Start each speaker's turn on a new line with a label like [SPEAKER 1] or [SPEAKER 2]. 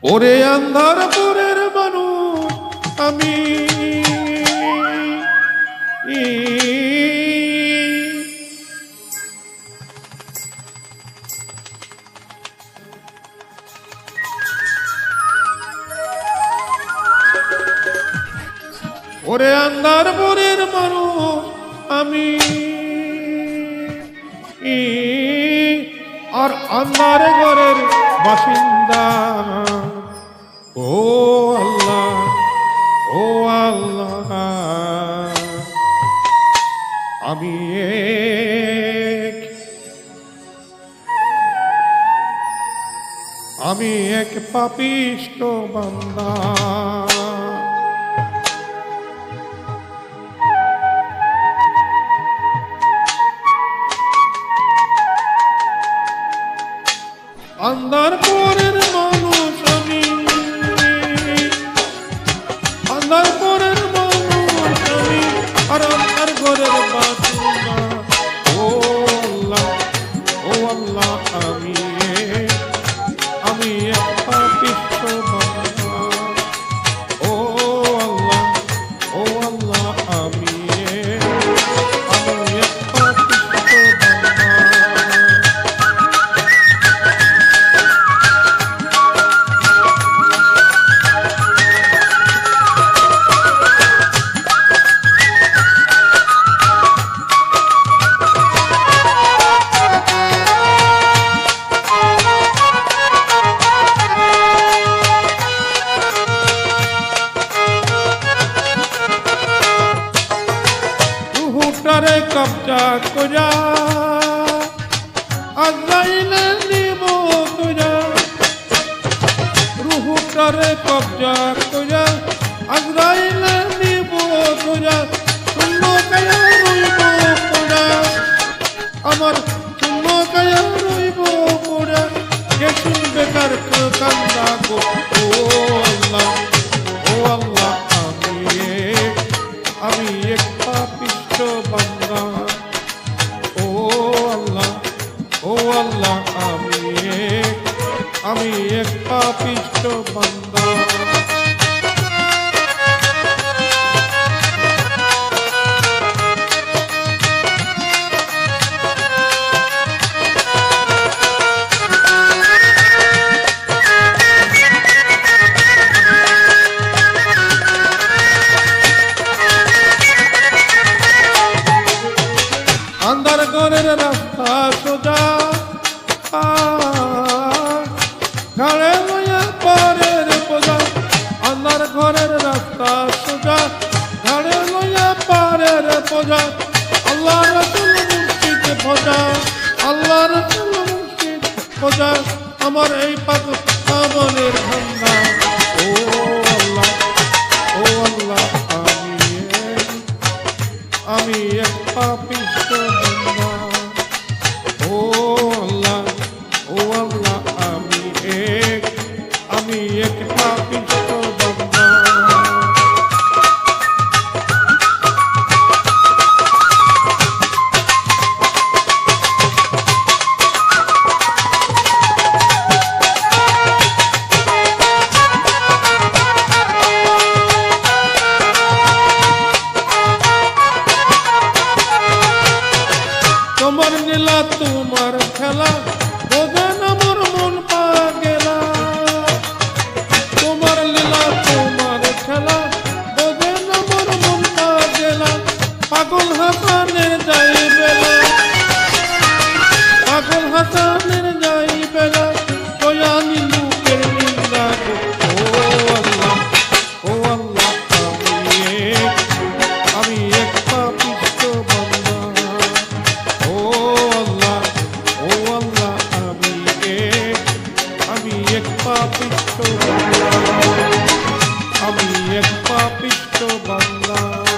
[SPEAKER 1] ওরে আন্ধারপুরের মানুষ আমি, ওরে আন্ধারপুরের মানুষ আমি, আর আন্ধার ঘরের বাসিন্দা। ও আল্লাহ, ও আল্লাহ, আমি এক পাপিষ্ঠ বান্দা। আন্ধারপুরের মানুষ আমি, আন্ধারপুরের মানুষ আমি, আর আন্ধার ঘরের বাসিন্দা। ও আল্লাহ, ও আল্লাহ, আমি এক পাপিষ্ঠ বান্দা। ও আল্লাহ, ও আল্লাহ, আমি এক পাপিষ্ঠ বান্দা। রুহুটারে কবজা কইরা আজরাইলে নিব কইরা, রুহুটারে কবজা কইরা আজরাইলে নিব কইরা, শূন্য কায়া রইব কইরা, আমার শূন্য কায়া রইব কইরা, কে শুনবে কার কান্দা গো। ও আল্লাহ, ও আল্লাহ, আমি এক পাপিষ্ঠ বান্দা। ও আল্লাহ, ও আল্লাহ, আমি এক পাপিষ্ঠ বান্দা। আন্ধার ঘরের রাস্তা সোজা, ঘরে লইয়া পরের বোঝা, আন্ধার ঘরের রাস্তা সোজা, ঘরে লইয়া পরের বোঝা, আল্লাহ রাসূল মুর্শিদ ভোজা, আল্লাহ রাসূল মুর্শিদ ভোজা, আমার এই পাগল মনের ঠান্ডা। ও আল্লাহ, ও আল্লাহ, আমি এক পাপিষ্ঠ বান্দা। ও আল্লাহ, ও আল্লাহ, আমি এক পাপিষ্ঠ বান্দা। তোমার নীলা তোমার খেলা বোঝেন আমার মন পাগেলা, তোমার লীলা তোমার খেলা বোঝেন আমার মন পাগেলা, পাগল হাসা